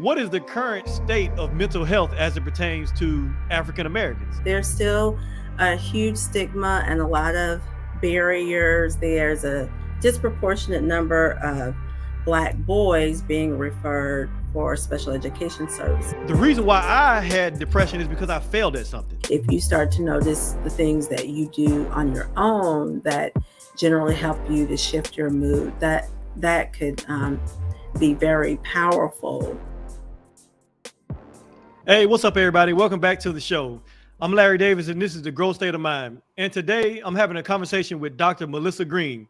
What is the current state of mental health as it pertains to African Americans? There's still a huge stigma and a lot of barriers. There's a disproportionate number of Black boys being referred for special education services. The reason why I had depression is because I failed at something. If you start to notice the things that you do on your own that generally help you to shift your mood, that could be very powerful. Hey, what's up, everybody? Welcome back to the show. I'm Larry Davis, and this is The Growth State of Mind. And today, I'm having a conversation with Dr. Melissa Green.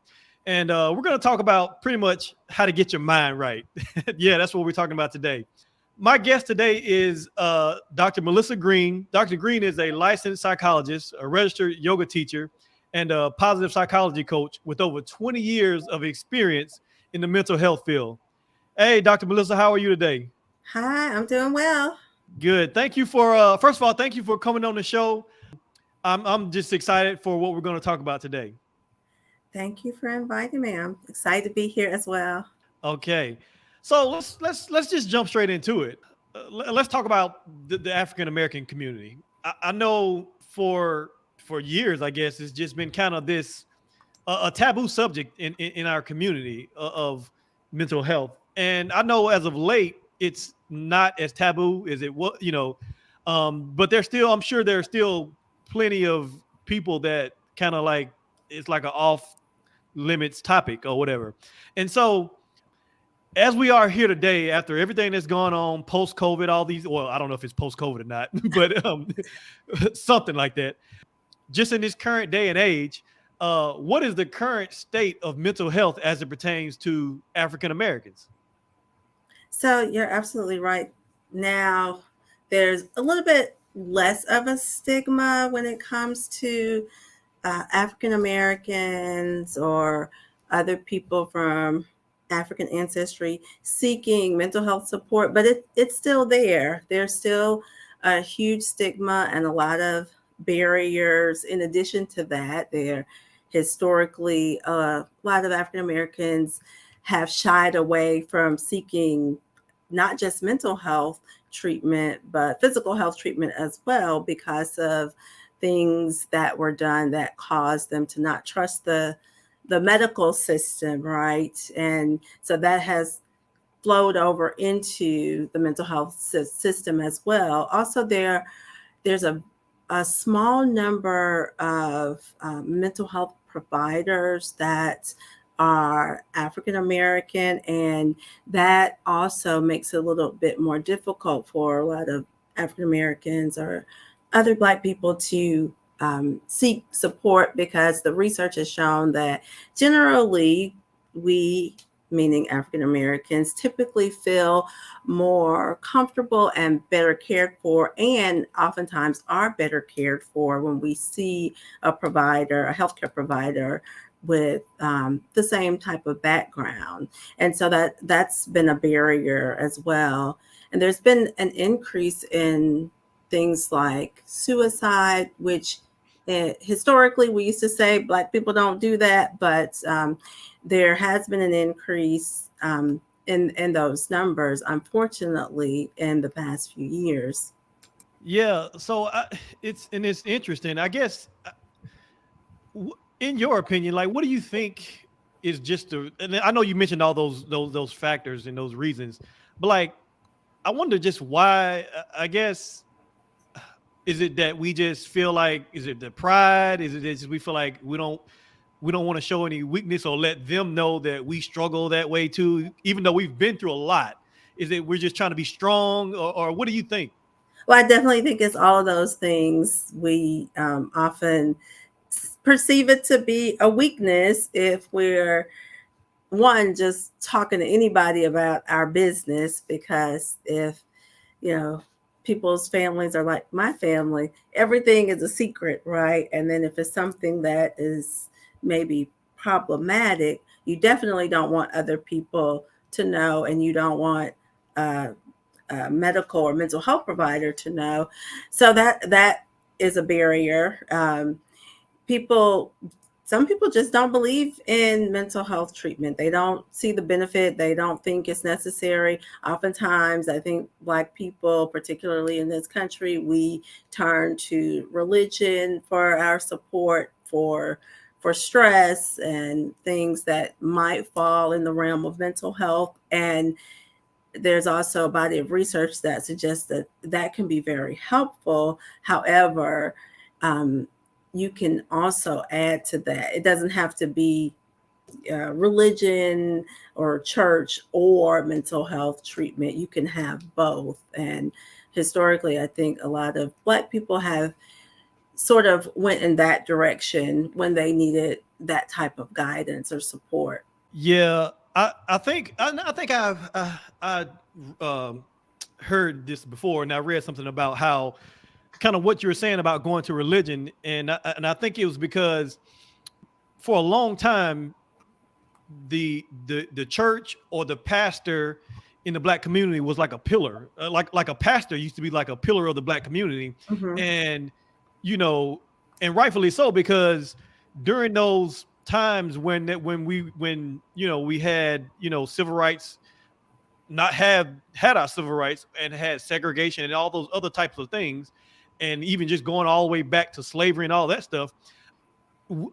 And we're going to talk about pretty much how to get your mind right. Yeah, that's what we're talking about today. My guest today is Dr. Melissa Green. Dr. Green is a licensed psychologist, a registered yoga teacher, and a positive psychology coach with over 20 years of experience in the mental health field. Hey, Dr. Melissa, how are you today? Hi, I'm doing well. Good. Thank you for, first of all, thank you for coming on the show. I'm just excited for what we're going to talk about today. Thank you for inviting me. I'm excited to be here as well. Okay. So let's just jump straight into it. Let's talk about the African American community. I know for years, I guess, it's just been kind of this a taboo subject in our community of mental health. And I know as of late, it's not as taboo as it was, but I'm sure there's still plenty of people that kind of like, it's like an off limits topic or whatever. And so as we are here today, after everything that's gone on post-COVID, all these, well, I don't know if it's post-COVID or not, but something like that. Just in this current day and age, what is the current state of mental health as it pertains to African Americans? So you're absolutely right. Now, there's a little bit less of a stigma when it comes to African Americans or other people from African ancestry seeking mental health support, but it's still there. There's still a huge stigma and a lot of barriers. In addition to that, there historically a lot of African Americans have shied away from seeking not just mental health treatment, but physical health treatment as well because of things that were done that caused them to not trust the medical system, right? And so that has flowed over into the mental health system as well. Also, there's a small number of mental health providers that are African American, and that also makes it a little bit more difficult for a lot of African Americans or other Black people to seek support because the research has shown that generally we, meaning African Americans, typically feel more comfortable and better cared for, and oftentimes are better cared for when we see a provider, a healthcare provider with the same type of background. And so that's been a barrier as well. And there's been an increase in things like suicide, which historically we used to say Black people don't do that, but there has been an increase in those numbers, unfortunately, in the past few years. Yeah, so it's interesting. I guess, in your opinion, like, what do you think is just the? And I know you mentioned all those factors and those reasons, but like, I wonder just why. I guess, is it that we just feel like, is it the pride? Is it just we feel like we don't want to show any weakness or let them know that we struggle that way too, even though we've been through a lot? Is it we're just trying to be strong, or what do you think? Well, I definitely think it's all of those things. We often perceive it to be a weakness if we're just talking to anybody about our business, because if people's families are like my family, everything is a secret, right? And then if it's something that is maybe problematic, you definitely don't want other people to know, and you don't want a medical or mental health provider to know. So that is a barrier. People some people just don't believe in mental health treatment. They don't see the benefit. They don't think it's necessary. Oftentimes, I think Black people, particularly in this country, we turn to religion for our support, for stress and things that might fall in the realm of mental health. And there's also a body of research that suggests that that can be very helpful. However, um, you can also add to that. It doesn't have to be religion or church or mental health treatment. You can have both. And historically, I think a lot of Black people have sort of went in that direction when they needed that type of guidance or support. Yeah, I think I um, heard this before, and I read something about how kind of what you were saying about going to religion, and I think it was because for a long time the church or the pastor in the Black community was like a pillar, like a pastor used to be like a pillar of the Black community, Hmm. and you know, and rightfully so, because during those times when we had civil rights, not have had our civil rights, and had segregation and all those other types of things, and even just going all the way back to slavery and all that stuff,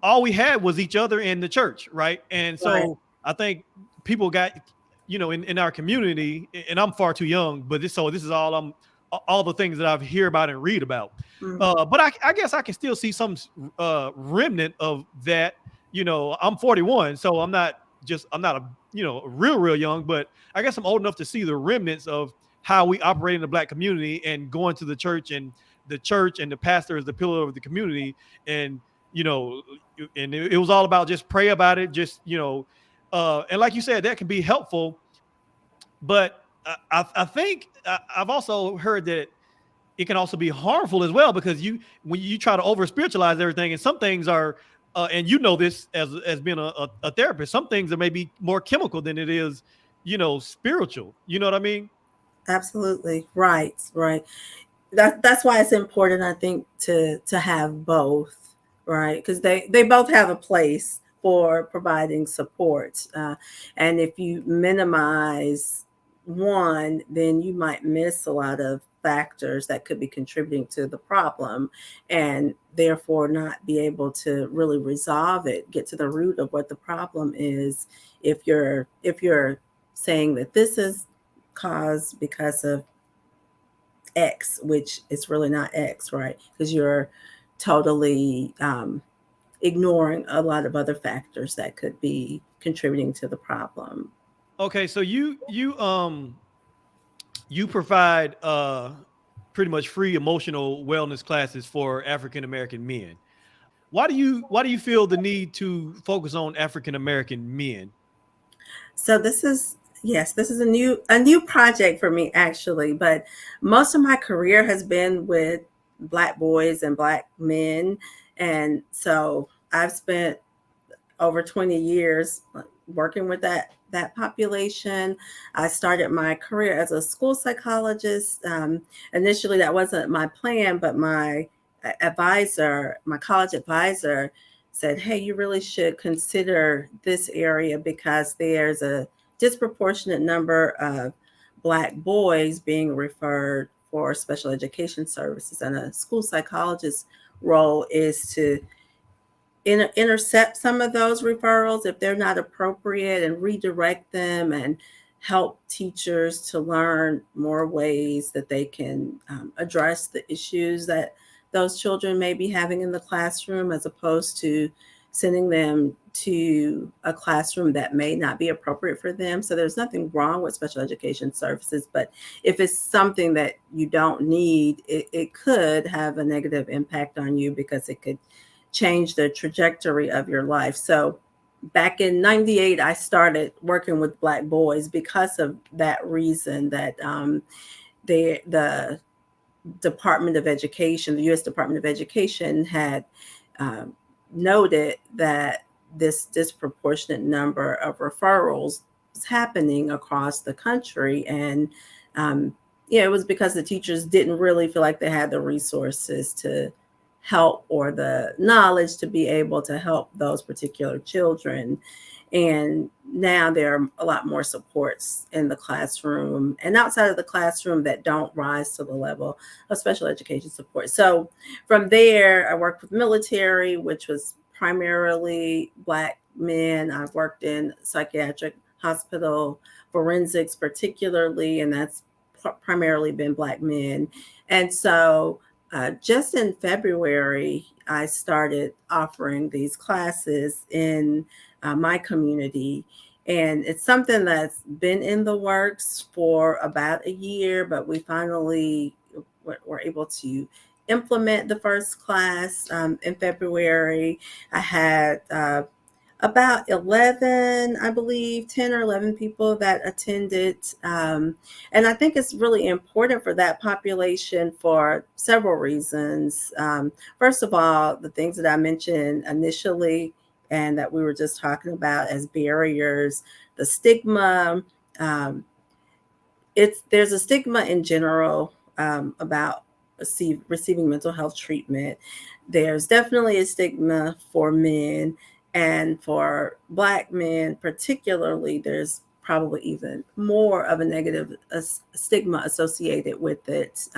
all we had was each other in the church, right? And Right. so I think people got, in our community, and I'm far too young, but this is all the things that I've hear about and read about. Hmm. But I guess I can still see some remnant of that. I'm 41, so I'm not a real young, but I guess I'm old enough to see the remnants of how we operate in the Black community, and going to the church and the pastor is the pillar of the community. And you know, and it was all about just pray about it, just and like you said, that can be helpful. But I think I've also heard that it can also be harmful as well, because when you try to over spiritualize everything, and some things are, and this as being a therapist, some things are maybe more chemical than it is, spiritual. You know what I mean? Absolutely. Right. Right. That's why it's important, I think, to have both, right? Because they both have a place for providing support, and if you minimize one, then you might miss a lot of factors that could be contributing to the problem, and therefore not be able to really resolve it, get to the root of what the problem is. If you're saying that this is caused because of X, which is really not X, right? Because you're totally ignoring a lot of other factors that could be contributing to the problem. Okay, so you provide pretty much free emotional wellness classes for African American men. Why do you feel the need to focus on African American men? So this is, yes, this is a new project for me, actually, but most of my career has been with Black boys and Black men, and so I've spent over 20 years working with that population. I started my career as a school psychologist. Initially, that wasn't my plan, but my advisor, my college advisor, said, "Hey, you really should consider this area because there's a disproportionate number of Black boys being referred for special education services, and a school psychologist role is to intercept some of those referrals if they're not appropriate, and redirect them, and help teachers to learn more ways that they can address the issues that those children may be having in the classroom, as opposed to sending them to a classroom that may not be appropriate for them." So there's nothing wrong with special education services, but if it's something that you don't need, it could have a negative impact on you, because it could change the trajectory of your life. So back in 98, I started working with Black boys because of that reason, that the Department of Education, the U.S. Department of Education, had um, noted that this disproportionate number of referrals was happening across the country. And yeah, it was because the teachers didn't really feel like they had the resources to help or the knowledge to be able to help those particular children. And now there are a lot more supports in the classroom and outside of the classroom that don't rise to the level of special education support. So from there, I worked with military, which was primarily Black men. I've worked in psychiatric hospital forensics, particularly, and that's primarily been Black men. And so just in February, I started offering these classes in my community. And it's something that's been in the works for about a year, but we finally were able to implement the first class in February. I had about 11, I believe, 10 or 11 people that attended. And I think it's really important for that population for several reasons. First of all, the things that I mentioned initially and that we were just talking about as barriers, the stigma. Um, there's a stigma in general about receiving mental health treatment. There's definitely a stigma for men, and for Black men particularly, there's probably even more of a negative stigma associated with it.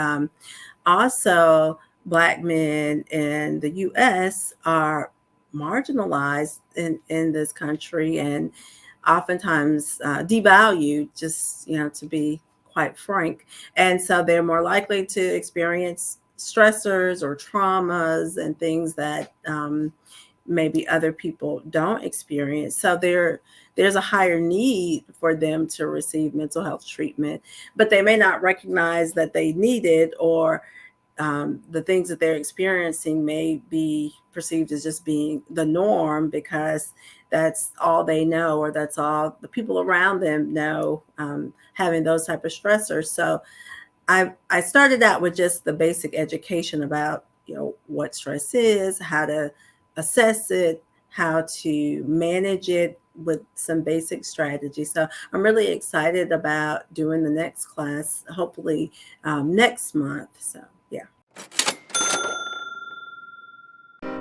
Also, Black men in the U.S. are marginalized in this country and oftentimes devalued, just, to be quite frank. And so they're more likely to experience stressors or traumas and things that maybe other people don't experience. So there's a higher need for them to receive mental health treatment, but they may not recognize that they need it, or the things that they're experiencing may be perceived as just being the norm because that's all they know, or that's all the people around them know, having those type of stressors. So I started out with just the basic education about, what stress is, how to assess it, how to manage it with some basic strategies. So I'm really excited about doing the next class, hopefully next month. So yeah.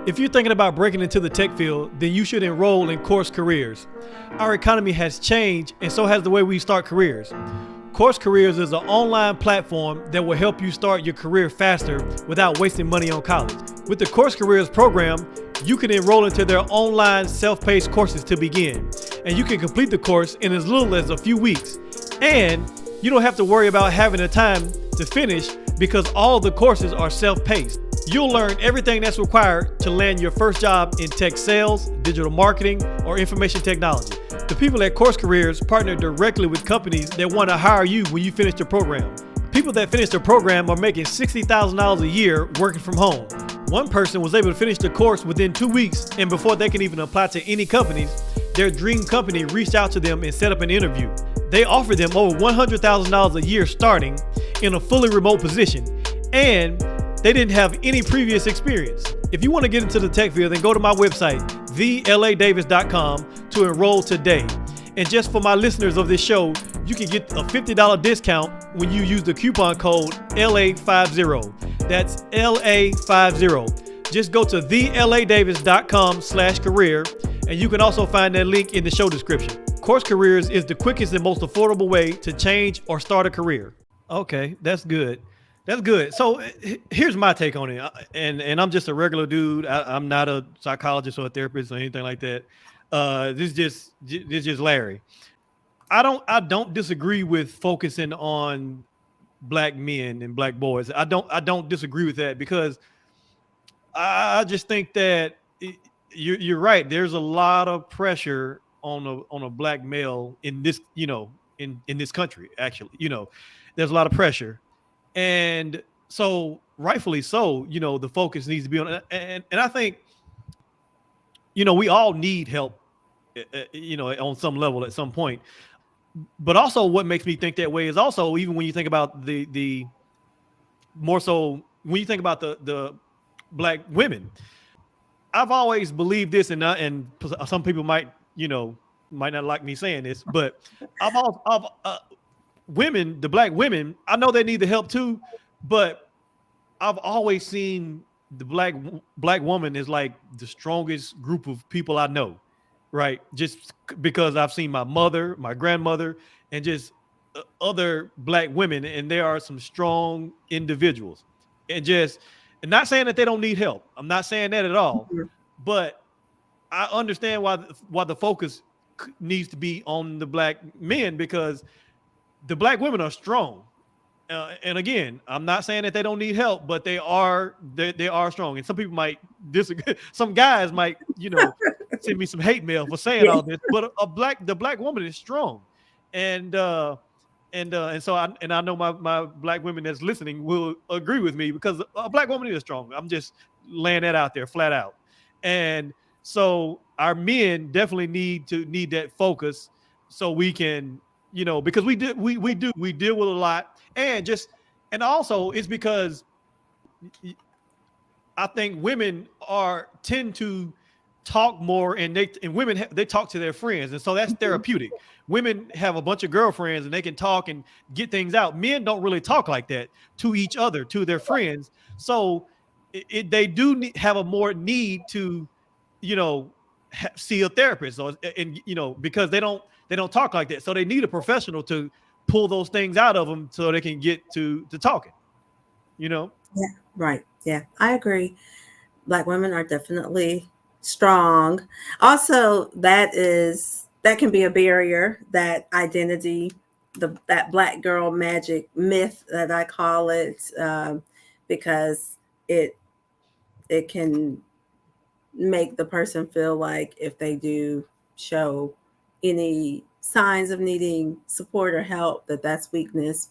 If you're thinking about breaking into the tech field, then you should enroll in Course Careers. Our economy has changed, and so has the way we start careers. Course Careers is an online platform that will help you start your career faster without wasting money on college. With the Course Careers program, you can enroll into their online self-paced courses to begin, and you can complete the course in as little as a few weeks. And you don't have to worry about having the time to finish because all the courses are self-paced. You'll learn everything that's required to land your first job in tech sales, digital marketing, or information technology. The people at Course Careers partner directly with companies that want to hire you when you finish the program. People that finish the program are making $60,000 a year working from home. One person was able to finish the course within 2 weeks, and before they can even apply to any companies, their dream company reached out to them and set up an interview. They offered them over $100,000 a year starting in a fully remote position, and they didn't have any previous experience. If you want to get into the tech field, then go to my website, theladavis.com, to enroll today. And just for my listeners of this show, you can get a $50 discount when you use the coupon code LA50. That's LA50. Just go to theladavis.com/career, and you can also find that link in the show description. Course Careers is the quickest and most affordable way to change or start a career. Okay, that's good. That's good. So here's my take on it, and I'm just a regular dude. I'm not a psychologist or a therapist or anything like that. This is just Larry. I don't disagree with focusing on Black men and Black boys. I don't disagree with that because I just think that you're right. There's a lot of pressure on a Black male in this, in this country. Actually, there's a lot of pressure. And so rightfully so, the focus needs to be on, and I think, we all need help, on some level at some point. But also what makes me think that way is also, even when you think about the more so, when you think about the Black women, I've always believed this, and some people might not like me saying this, but women, the Black women, I know they need the help too, but I've always seen the black woman is like the strongest group of people I know, right? Just because I've seen my mother, my grandmother, and just other black women, and there are some strong individuals, and just and not saying that they don't need help. I'm not saying that at all, Mhm. but I understand why the focus needs to be on the black men because the black women are strong. And again, I'm not saying that they don't need help, but they are strong. And some people might disagree. Some guys might, send me some hate mail for saying Yeah, all this. But the black woman is strong, and and so I know my black women that's listening will agree with me because a black woman is strong. I'm just laying that out there flat out. And so our men definitely need that focus so we can, because we deal with a lot. And also it's because I think women are tend to talk more, and they talk to their friends, and so that's mhm. therapeutic. Women have a bunch of girlfriends and they can talk and get things out. Men don't really talk like that to each other, to their friends. So they do have a more need to, you know, see a therapist, or and because they don't talk like that, so they need a professional to pull those things out of them so they can get to talking. You know. Yeah, right. Yeah, I agree. Black women are definitely strong. Also, that can be a barrier, that identity, that black girl magic myth that I call it, because it it can make the person feel like if they do show any signs of needing support or help, that that's weakness.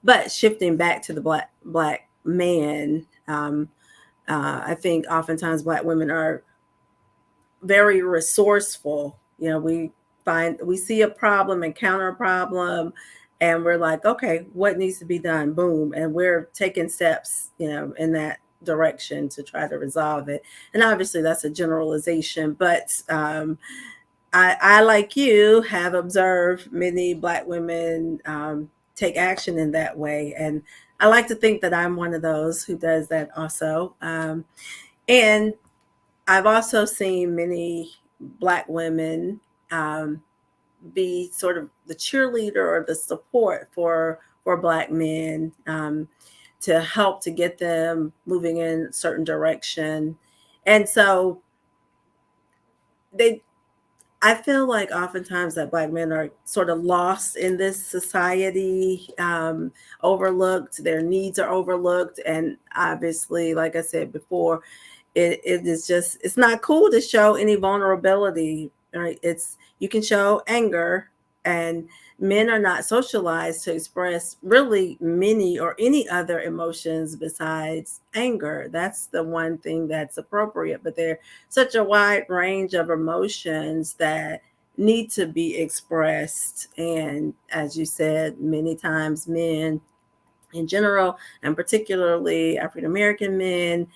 But shifting back to the black man, I think oftentimes black women are very resourceful. We see a problem, encounter a problem, and we're like, okay, what needs to be done? Boom, and we're taking steps, in that direction to try to resolve it. And obviously, that's a generalization, but I, like you, have observed many black women take action in that way, and I like to think that I'm one of those who does that also. And I've also seen many black women um, be sort of the cheerleader or the support for black men, to help to get them moving in a certain direction. And so they I feel like oftentimes that black men are sort of lost in this society, overlooked. Their needs are overlooked, and obviously, like I said before, it is just, it's not cool to show any vulnerability. Right? It's, you can show anger, and men are not socialized to express really many or any other emotions besides anger. That's the one thing that's appropriate, but there's such a wide range of emotions that need to be expressed. And as you said, many times men in general, and particularly African American men,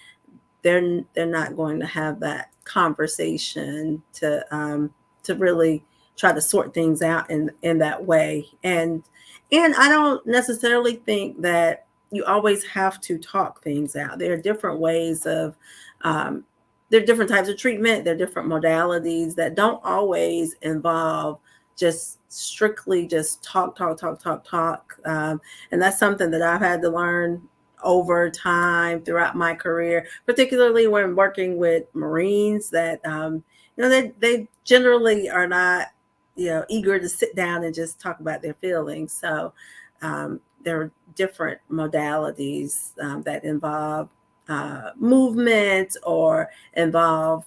they're not going to have that conversation to really try to sort things out in that way. And I don't necessarily think that you always have to talk things out. There are different ways of um, there are different types of treatment. There are different modalities that don't always involve just strictly just talk. And that's something that I've had to learn over time throughout my career, particularly when working with Marines, that they generally are not eager to sit down and just talk about their feelings. So there are different modalities that involve movement or involve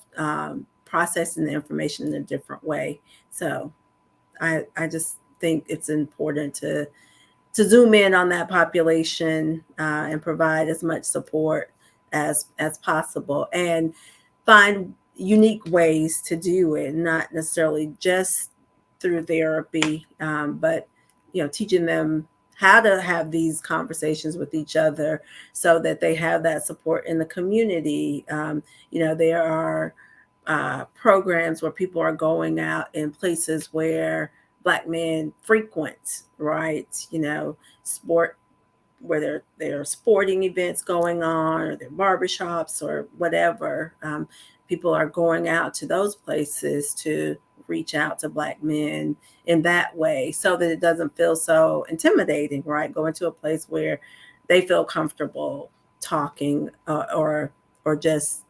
processing the information in a different way. So I just think it's important to zoom in on that population, and provide as much support as possible, and find unique ways to do it, not necessarily just through therapy, but teaching them how to have these conversations with each other so that they have that support in the community. There are programs where people are going out in places where black men frequent, right? Sport where there are sporting events going on, or there are barbershops or whatever. People are going out to those places to reach out to Black men in that way, so that it doesn't feel so intimidating, right? Going to a place where they feel comfortable talking, or just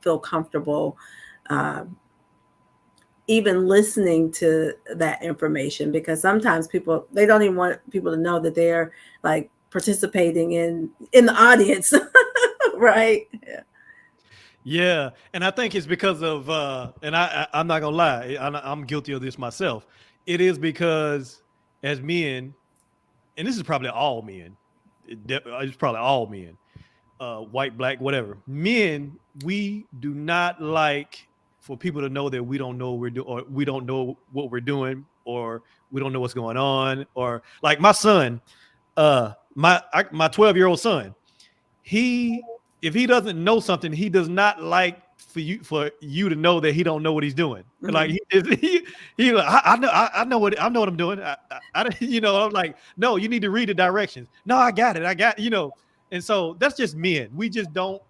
feel comfortable, um, even listening to that information, because sometimes people, they don't even want people to know that they're like participating in the audience. Right. Yeah. Yeah, and I think it's because of and I'm not gonna lie, I'm guilty of this myself. It is because as men, and this is probably all men, it's probably all men, white, black, whatever. Men, we do not like for people to know that we don't know what we're doing, or we don't know what we're doing, or we don't know what's going on, or like my son, my 12-year-old son, he if he doesn't know something, he does not like for you to know that he don't know what he's doing. Like Mhm. he like, I know what I'm doing. I'm like, no, you need to read the directions. No, I got it. And so that's just men. We just don't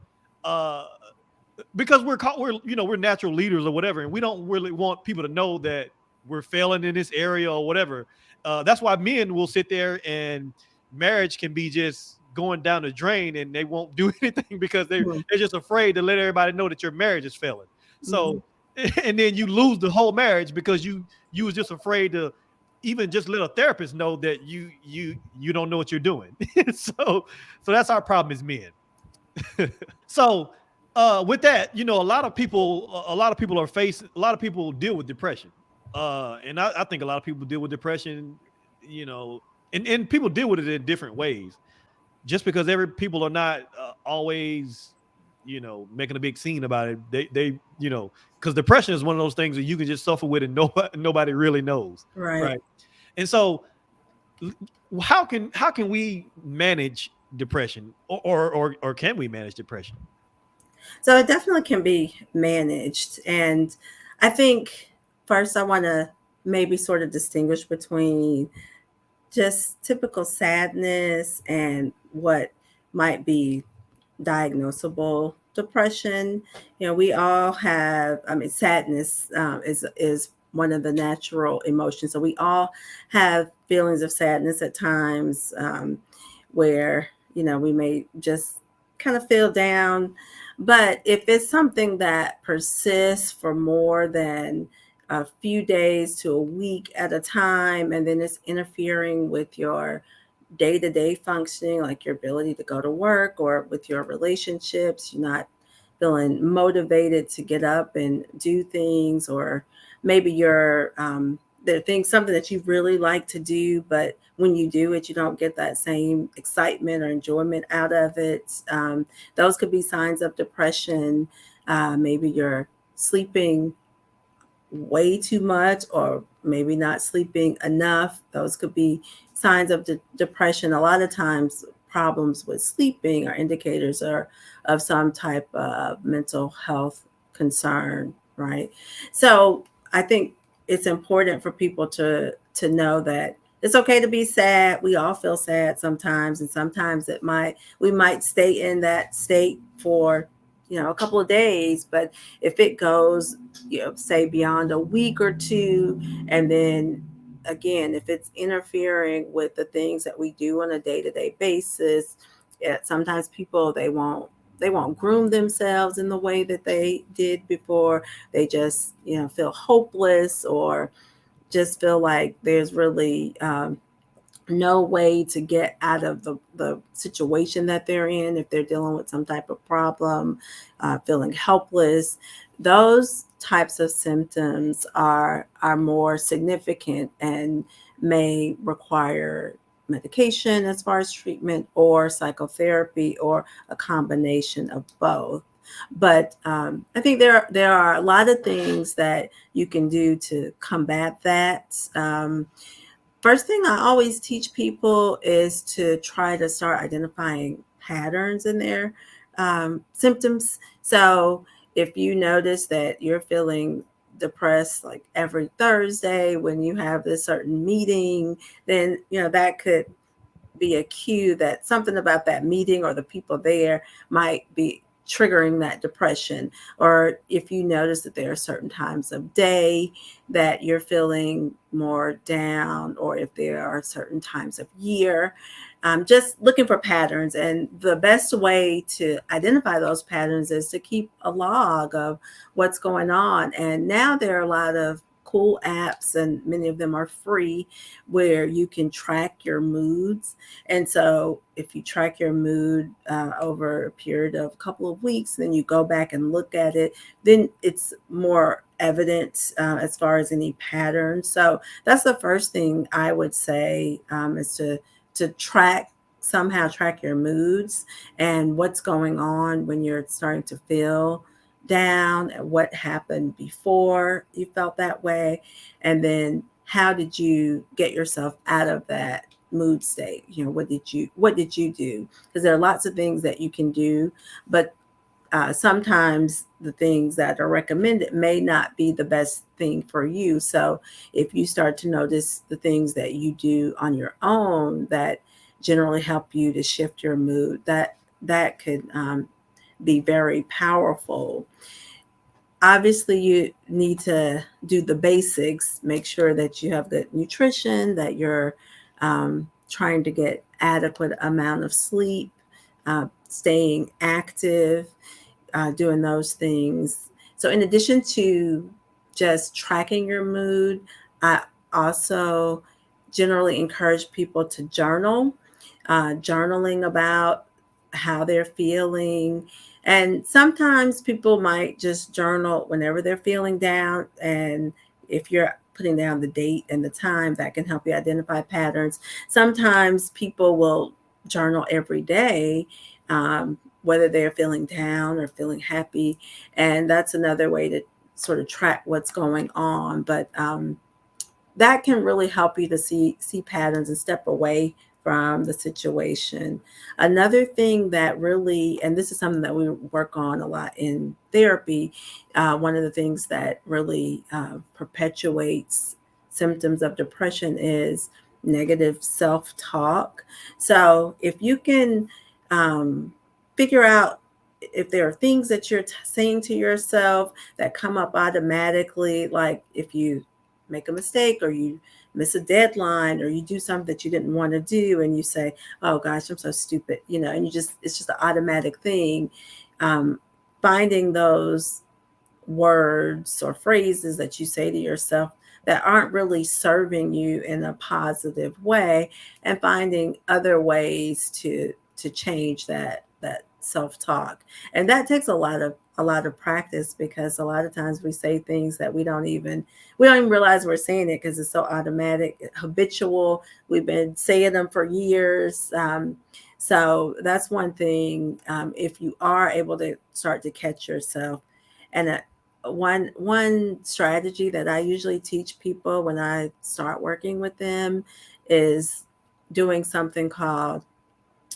uh because we're natural leaders or whatever, and we don't really want people to know that we're failing in this area or whatever. That's why men will sit there, and marriage can be just going down the drain, and they won't do anything because Mhm. they're just afraid to let everybody know that your marriage is failing. Mhm. So and then you lose the whole marriage because you was just afraid to even just let a therapist know that you don't know what you're doing. So that's our problem as men. So with that, a lot of people deal with depression. And I think a lot of people deal with depression, you know, and people deal with it in different ways. Just because every people are not always, making a big scene about it. Because depression is one of those things that you can just suffer with and nobody really knows, Right. right? And so how can we manage depression, or can we manage depression? So it definitely can be managed. And I think first I want to maybe sort of distinguish between just typical sadness and what might be diagnosable depression. We all have, I mean, sadness is one of the natural emotions. So we all have feelings of sadness at times, where, we may just kind of feel down. But if it's something that persists for more than a few days to a week at a time, and then it's interfering with your day to day functioning, like your ability to go to work or with your relationships, you're not feeling motivated to get up and do things, or maybe there are things, something that you really like to do, but when you do it, you don't get that same excitement or enjoyment out of it. Those could be signs of depression. Maybe you're sleeping way too much, or maybe not sleeping enough. Those could be signs of depression. A lot of times, problems with sleeping are indicators of some type of mental health concern, right? So I think it's important for people to know that it's okay to be sad. We all feel sad sometimes, and sometimes we might stay in that state for a couple of days. But if it goes, say beyond a week or two, and then again, if it's interfering with the things that we do on a day-to-day basis, sometimes people, they won't groom themselves in the way that they did before. They just feel hopeless, or just feel like there's really no way to get out of the situation that they're in. If they're dealing with some type of problem, feeling helpless, those types of symptoms are more significant and may require medication as far as treatment, or psychotherapy, or a combination of both. But I think there are a lot of things that you can do to combat that. First thing I always teach people is to try to start identifying patterns in their symptoms. So if you notice that you're feeling depressed like every Thursday when you have this certain meeting, then that could be a cue that something about that meeting or the people there might be triggering that depression. Or if you notice that there are certain times of day that you're feeling more down, or if there are certain times of year, just looking for patterns. And the best way to identify those patterns is to keep a log of what's going on. And now there are a lot of cool apps, and many of them are free, where you can track your moods. And so if you track your mood over a period of a couple of weeks, then you go back and look at it, then it's more evident as far as any patterns. So that's the first thing I would say, is to somehow track your moods and what's going on when you're starting to feel down, and what happened before you felt that way, and then how did you get yourself out of that mood state. What did you do? Because there are lots of things that you can do, but sometimes the things that are recommended may not be the best thing for you. So if you start to notice the things that you do on your own that generally help you to shift your mood, that could be very powerful. Obviously, you need to do the basics, make sure that you have good nutrition, that you're trying to get adequate amount of sleep, staying active, doing those things. So, in addition to just tracking your mood, I also generally encourage people to journal, journaling about how they're feeling. And sometimes people might just journal whenever they're feeling down. And if you're putting down the date and the time, that can help you identify patterns. Sometimes people will journal every day, whether they're feeling down or feeling happy. And that's another way to sort of track what's going on. But that can really help you to see patterns and step away from the situation. Another thing that really, and this is something that we work on a lot in therapy, one of the things that really perpetuates symptoms of depression is negative self-talk. So if you can um, figure out if there are things that you're saying to yourself that come up automatically, like if you make a mistake, or you miss a deadline, or you do something that you didn't want to do, and you say, oh gosh, I'm so stupid, and it's just an automatic thing. um, Finding those words or phrases that you say to yourself that aren't really serving you in a positive way, and finding other ways to change that self-talk. And that takes a lot of practice, because a lot of times we say things that we don't even realize we're saying it, because it's so automatic, habitual. We've been saying them for years. So that's one thing. If you are able to start to catch yourself, and one strategy that I usually teach people when I start working with them is doing something called,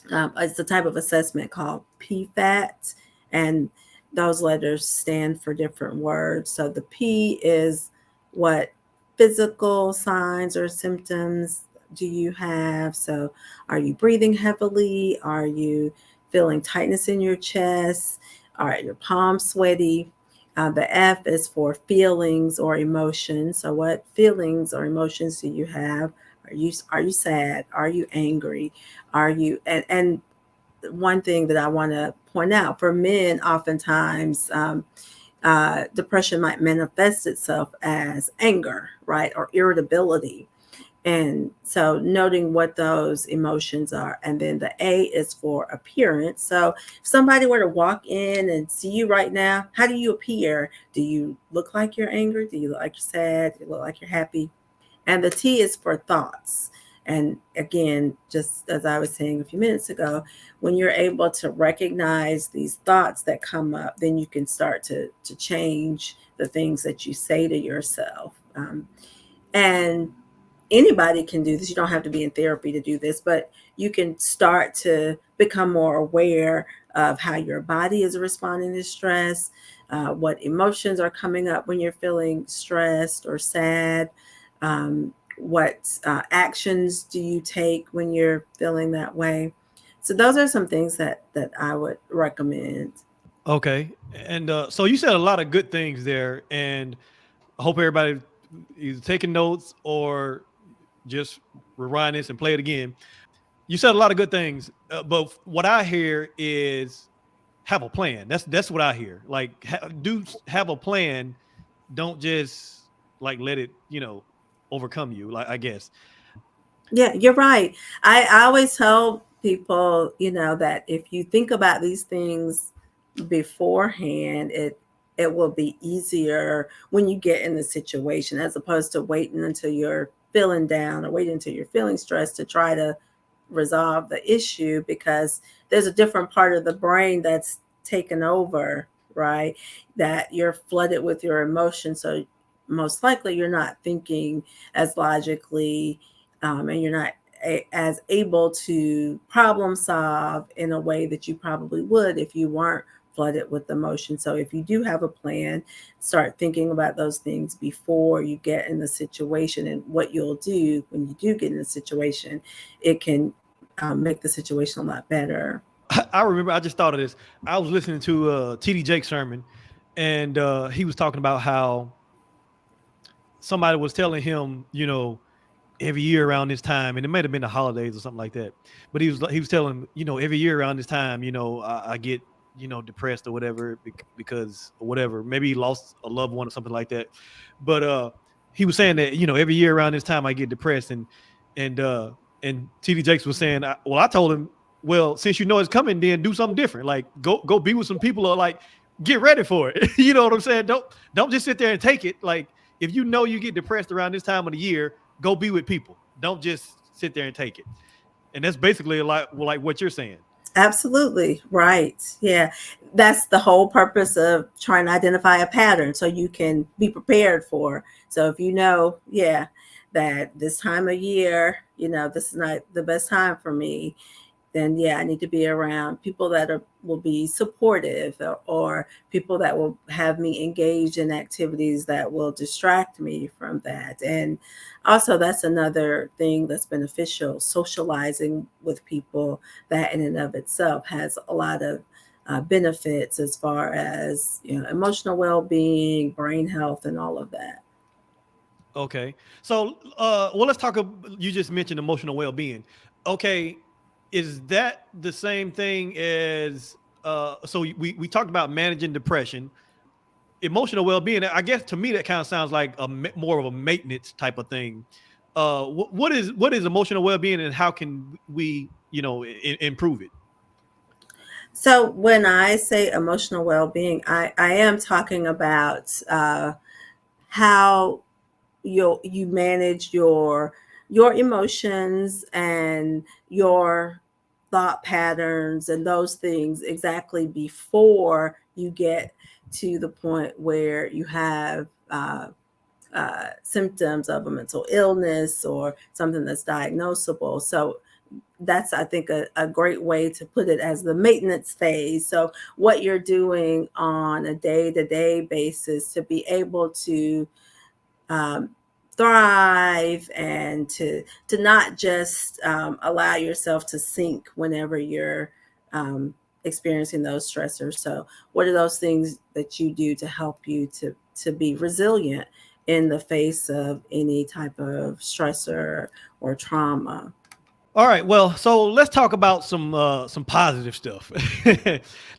it's a type of assessment called PFAT, and those letters stand for different words. So the P is what physical signs or symptoms do you have? So are you breathing heavily? Are you feeling tightness in your chest? Are your palms sweaty? The F is for feelings or emotions. So what feelings or emotions do you have? Are you sad? Are you angry? Are you and one thing that I want to point out, for men, oftentimes depression might manifest itself as anger, right, or irritability. And so noting what those emotions are. And then the A is for appearance. So if somebody were to walk in and see you right now, how do you appear? Do you look like you're angry? Do you look like you're sad? Do you look like you're happy? And the T is for thoughts. And again, just as I was saying a few minutes ago, when you're able to recognize these thoughts that come up, then you can start to change the things that you say to yourself. And anybody can do this. You don't have to be in therapy to do this, but you can start to become more aware of how your body is responding to stress, what emotions are coming up when you're feeling stressed or sad, what actions do you take when you're feeling that way? So those are some things that I would recommend. Okay. And so you said a lot of good things there, and I hope everybody is taking notes or just rewind this and play it again. You said a lot of good things, but what I hear is have a plan. That's what I hear. Like do have a plan. Don't just like let it overcome you. Like I guess. Yeah, you're right. I always tell people, that if you think about these things beforehand, it will be easier when you get in the situation, as opposed to waiting until you're feeling down or waiting until you're feeling stressed to try to resolve the issue, because there's a different part of the brain that's taken over, right? That you're flooded with your emotions. So most likely you're not thinking as logically, and you're not as able to problem solve in a way that you probably would if you weren't flooded with emotion. So if you do have a plan, start thinking about those things before you get in the situation, and what you'll do when you do get in the situation, it can make the situation a lot better. I remember. I just thought of this. I was listening to TD Jake's sermon, and he was talking about how somebody was telling him, every year around this time, and it might have been the holidays or something like that. But he was telling him, every year around this time, I get depressed or whatever because or whatever. Maybe he lost a loved one or something like that. But he was saying that every year around this time I get depressed, and and TD Jakes was saying, well, I told him, well, since you know it's coming, then do something different. Like go be with some people, or like get ready for it. You know what I'm saying? Don't just sit there and take it. Like if you know you get depressed around this time of the year, go be with people. Don't just sit there and take it. And that's basically like what you're saying. Absolutely right. Yeah, that's the whole purpose of trying to identify a pattern so you can be prepared for. So if you know, yeah, that this time of year, this is not the best time for me, then yeah, I need to be around people that will be supportive, or people that will have me engaged in activities that will distract me from that. And also, that's another thing that's beneficial, socializing with people. That in and of itself has a lot of benefits as far as emotional well-being, brain health, and all of that. Okay. So well, let's talk you just mentioned emotional well-being. Okay, is that the same thing as so we talked about managing depression, emotional well-being? I guess to me that kind of sounds like more of a maintenance type of thing. What is emotional well-being, and how can we improve it? So when I say emotional well-being, I am talking about how you manage your emotions and your thought patterns and those things exactly before you get to the point where you have symptoms of a mental illness or something that's diagnosable. So that's, I think, a great way to put it, as the maintenance phase. So what you're doing on a day-to-day basis to be able to um, thrive, and to not just allow yourself to sink whenever you're um, experiencing those stressors. So what are those things that you do to help you to be resilient in the face of any type of stressor or trauma? All right. Well, so let's talk about some positive stuff.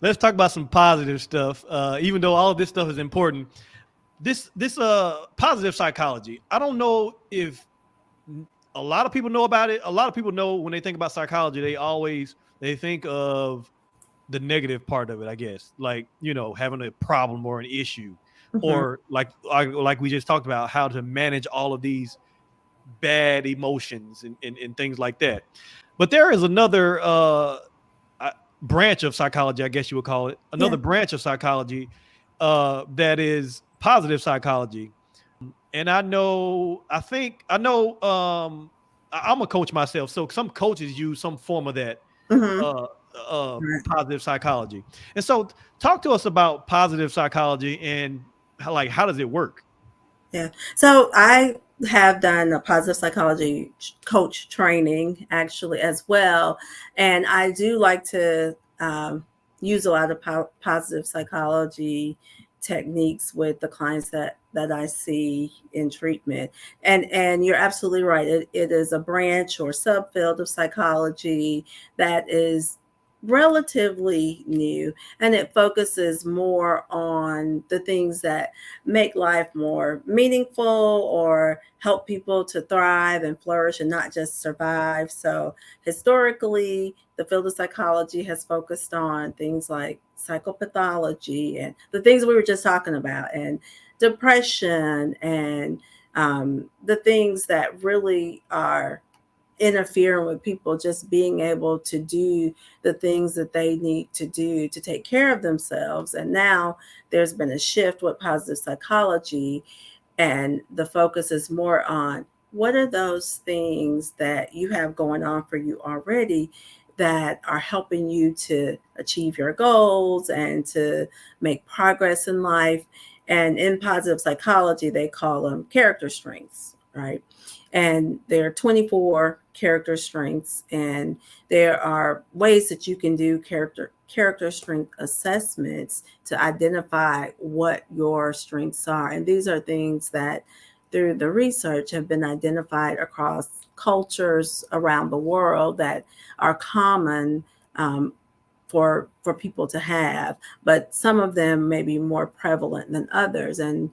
Let's talk about some positive stuff. Even though all of this stuff is important, this positive psychology. I don't know if a lot of people know about it. A lot of people know when they think about psychology, they think of the negative part of it, I guess, like having a problem or an issue, Mm-hmm. or like we just talked about, how to manage all of these bad emotions and things like that. But there is another branch of psychology, I guess you would call it, Yeah. another branch of psychology that is positive psychology. And I'm a coach myself, so some coaches use some form of that Mm-hmm. uh, Right. positive psychology. And so, talk to us about positive psychology and how does it work? Yeah. So I have done a positive psychology coach training actually as well, and I do like to use a lot of positive psychology techniques with the clients that I see in treatment. And you're absolutely right. It is a branch or subfield of psychology that is relatively new, and it focuses more on the things that make life more meaningful or help people to thrive and flourish and not just survive. So, historically, the field of psychology has focused on things like psychopathology and the things we were just talking about, and depression, and the things that really are interfering with people just being able to do the things that they need to do to take care of themselves. And now there's been a shift with positive psychology, and the focus is more on what are those things that you have going on for you already that are helping you to achieve your goals and to make progress in life. And in positive psychology, they call them character strengths, right? And there are 24 character strengths, and there are ways that you can do character strength assessments to identify what your strengths are. And these are things that through the research have been identified across cultures around the world that are common for people to have, but some of them may be more prevalent than others. And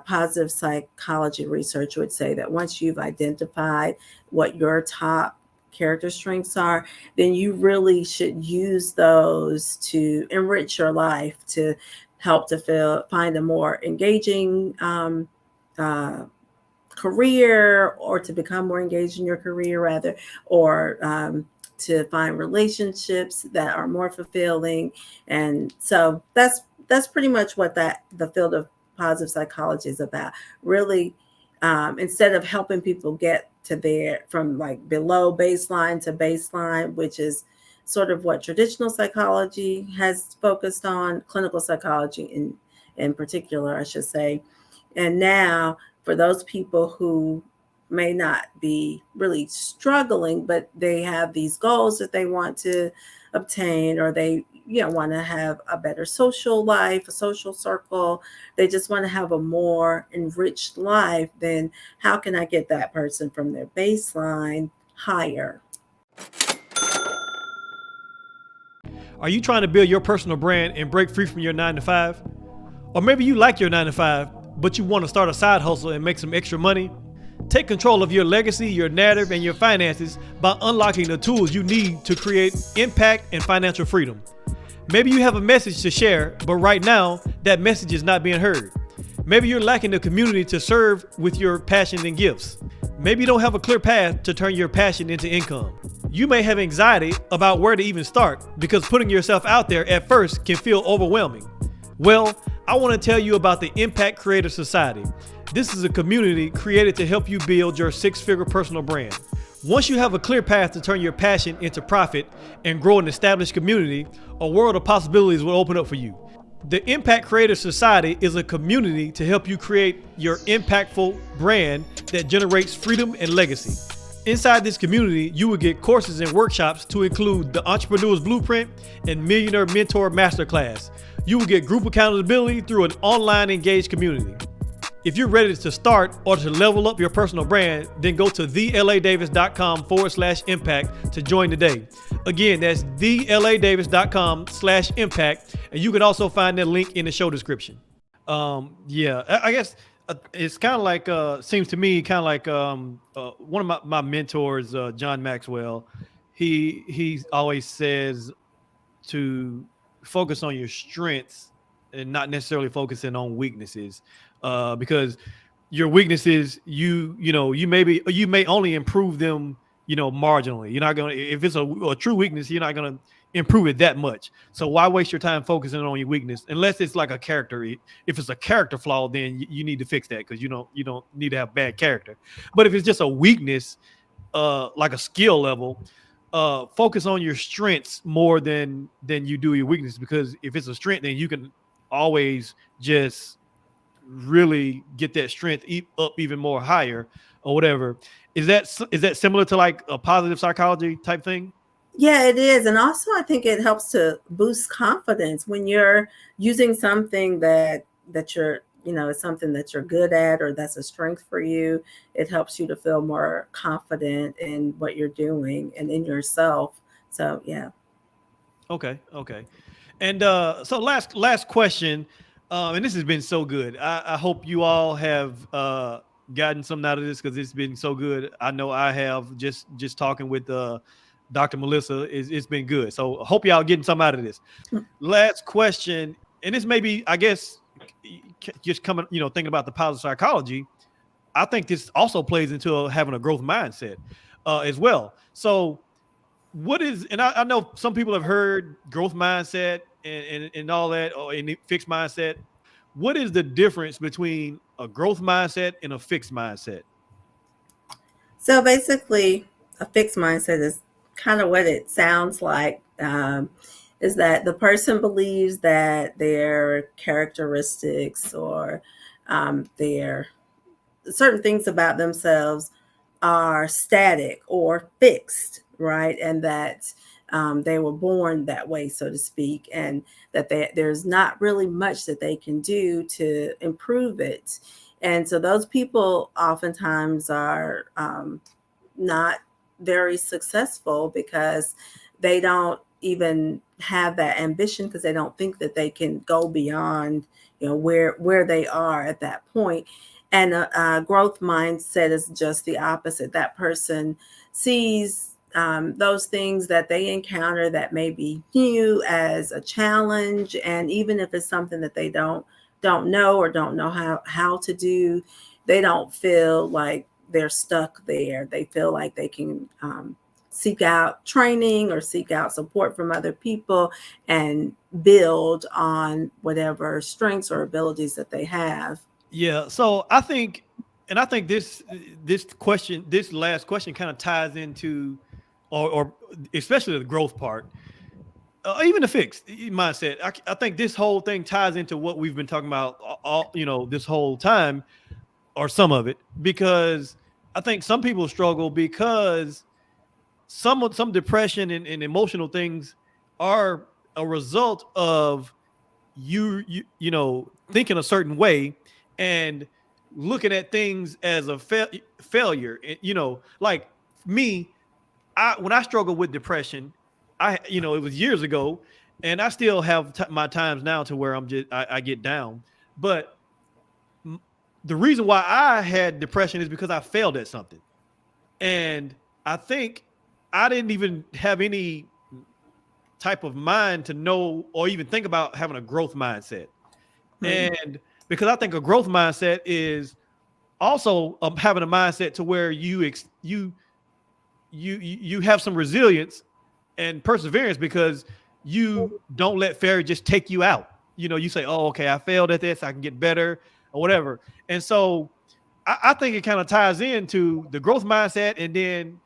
positive psychology research would say that once you've identified what your top character strengths are, then you really should use those to enrich your life, to help to find a more engaging uh, career, or to become more engaged in your career rather, or to find relationships that are more fulfilling. And so that's pretty much what that the field of positive psychology is about. Really, instead of helping people get to their from like below baseline to baseline, which is sort of what traditional psychology has focused on, clinical psychology in particular, I should say. And now, for those people who may not be really struggling, but they have these goals that they want to obtain, or they want to have a better social life, a social circle, they just want to have a more enriched life, then how can I get that person from their baseline higher? Are you trying to build your personal brand and break free from your 9 to 5? Or maybe you like your 9 to 5, but you want to start a side hustle and make some extra money? Take control of your legacy, your narrative, and your finances by unlocking the tools you need to create impact and financial freedom. Maybe you have a message to share, but right now, that message is not being heard. Maybe you're lacking the community to serve with your passion and gifts. Maybe you don't have a clear path to turn your passion into income. You may have anxiety about where to even start because putting yourself out there at first can feel overwhelming. Well, I want to tell you about the Impact Creator Society. This is a community created to help you build your six-figure personal brand. Once you have a clear path to turn your passion into profit and grow an established community, a world of possibilities will open up for you. The Impact Creator Society is a community to help you create your impactful brand that generates freedom and legacy. Inside this community, you will get courses and workshops to include the Entrepreneur's Blueprint and Millionaire Mentor Masterclass. You will get group accountability through an online engaged community. If you're ready to start or to level up your personal brand, then go to theladavis.com/impact to join today. Again, that's theladavis.com/impact, and you can also find that link in the show description. I guess it's kind of like seems to me kind of like one of my mentors, John Maxwell. He always says to focus on your strengths and not necessarily focusing on weaknesses, because your weaknesses, you may only improve them, marginally. You're not gonna, if it's a true weakness, you're not gonna improve it that much. So why waste your time focusing on your weakness unless it's like a character? If it's a character flaw, then you need to fix that, because you don't need to have bad character. But if it's just a weakness, like a skill level, focus on your strengths more than you do your weakness, because if it's a strength, then you can always just really get that strength up even more higher or whatever. Is that similar to like a positive psychology type thing? Yeah, it is. And also, I think it helps to boost confidence when you're using something that you're, it's something that you're good at or that's a strength for you. It helps you to feel more confident in what you're doing and in yourself. So, yeah. Okay, okay. And so last question, and this has been so good. I hope you all have gotten something out of this because it's been so good. I know I have just talking with Dr. Melissa. It's been good. So I hope y'all getting something out of this. Last question, and this may be, I guess, just coming, thinking about the positive psychology. I think this also plays into having a growth mindset as well. So what is, and I know some people have heard growth mindset and all that, or a fixed mindset. What is the difference between a growth mindset and a fixed mindset? So basically, a fixed mindset is kind of what it sounds like. Is that the person believes that their characteristics or their certain things about themselves are static or fixed, right? And that they were born that way, so to speak, and that there's not really much that they can do to improve it. And so those people oftentimes are not very successful because they don't even have that ambition because they don't think that they can go beyond where they are at that point. And a growth mindset is just the opposite. That person sees those things that they encounter that may be new as a challenge, and even if it's something that they don't know or don't know how to do, they don't feel like they're stuck there. They feel like they can seek out training or seek out support from other people and build on whatever strengths or abilities that they have. Yeah. So I think, and I think this last question kind of ties into, or especially the growth part, even the fixed mindset. I think this whole thing ties into what we've been talking about all this whole time, or some of it, because I think some people struggle because some depression and emotional things are a result of thinking a certain way and looking at things as a failure. Like me, when I struggle with depression, it was years ago, and I still have my times now to where I get down. But m- the reason why I had depression is because I failed at something, and I think I didn't even have any type of mind to know or even think about having a growth mindset. Hmm. And because I think a growth mindset is also having a mindset to where you have some resilience and perseverance, because you don't let failure just take you out. You say, oh, okay, I failed at this, I can get better or whatever. And so I think it kind of ties into the growth mindset, and then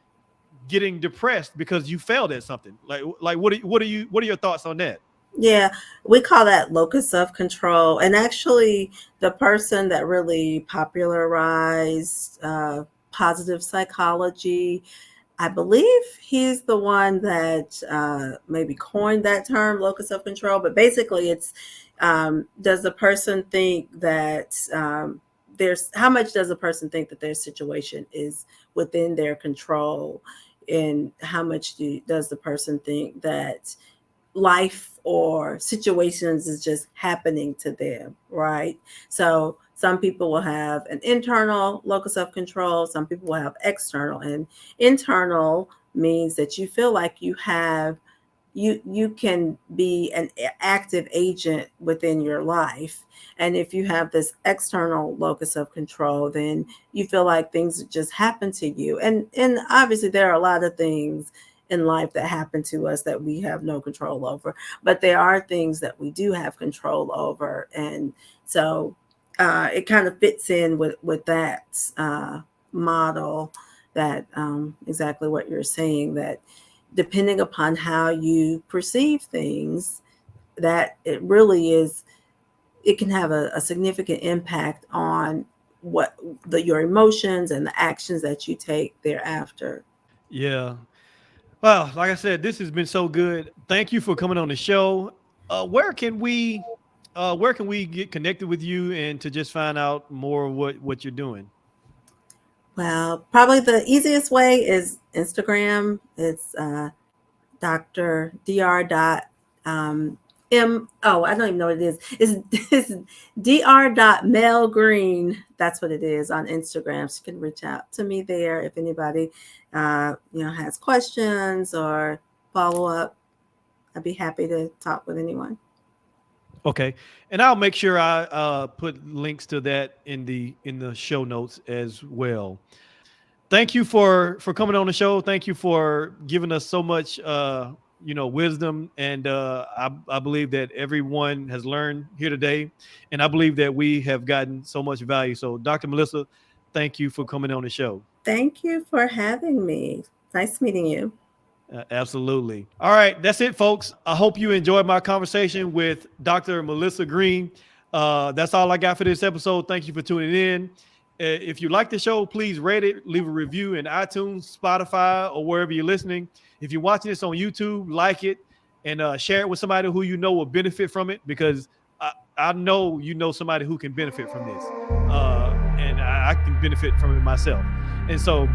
getting depressed because you failed at something. Like what are your thoughts on that? Yeah, we call that locus of control. And actually, the person that really popularized positive psychology, I believe he's the one that maybe coined that term, locus of control. But basically, it's does the person think that how much does a person think that their situation is within their control? And how much does the person think that life or situations is just happening to them, right? So some people will have an internal locus of control, some people will have external. And internal means that you feel like you can be an active agent within your life. And if you have this external locus of control, then you feel like things just happen to you. And obviously there are a lot of things in life that happen to us that we have no control over, but there are things that we do have control over. And so it kind of fits in with that model, that exactly what you're saying, that depending upon how you perceive things, that it really is it can have a significant impact on what your emotions and the actions that you take thereafter. Yeah. Well, like I said, this has been so good. Thank you for coming on the show. Where can we get connected with you and to just find out more of what you're doing? Well, probably the easiest way is Instagram. It's Dr. Dr. Dot I don't even know what it is. It's Dr. Dot Mel Green. That's what it is on Instagram. So you can reach out to me there if anybody has questions or follow up. I'd be happy to talk with anyone. Okay, and I'll make sure I put links to that in the show notes as well. Thank you for coming on the show. Thank you for giving us so much wisdom, and I believe that everyone has learned here today, and I believe that we have gotten so much value. So, Dr. Melissa, thank you for coming on the show. Thank you for having me. Nice meeting you. Absolutely. All right, that's it, folks. I hope you enjoyed my conversation with Dr. Melissa Green. That's all I got for this episode. Thank you for tuning in. If you like the show, please rate it, leave a review in iTunes, Spotify, or wherever you're listening. If you're watching this on YouTube, like it and share it with somebody who you know will benefit from it, because I know you know somebody who can benefit from this, and I can benefit from it myself. And so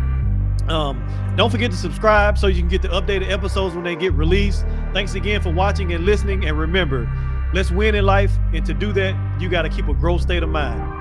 don't forget to subscribe so you can get the updated episodes when they get released. Thanks again for watching and listening. And remember, let's win in life. And to do that, you got to keep a growth state of mind.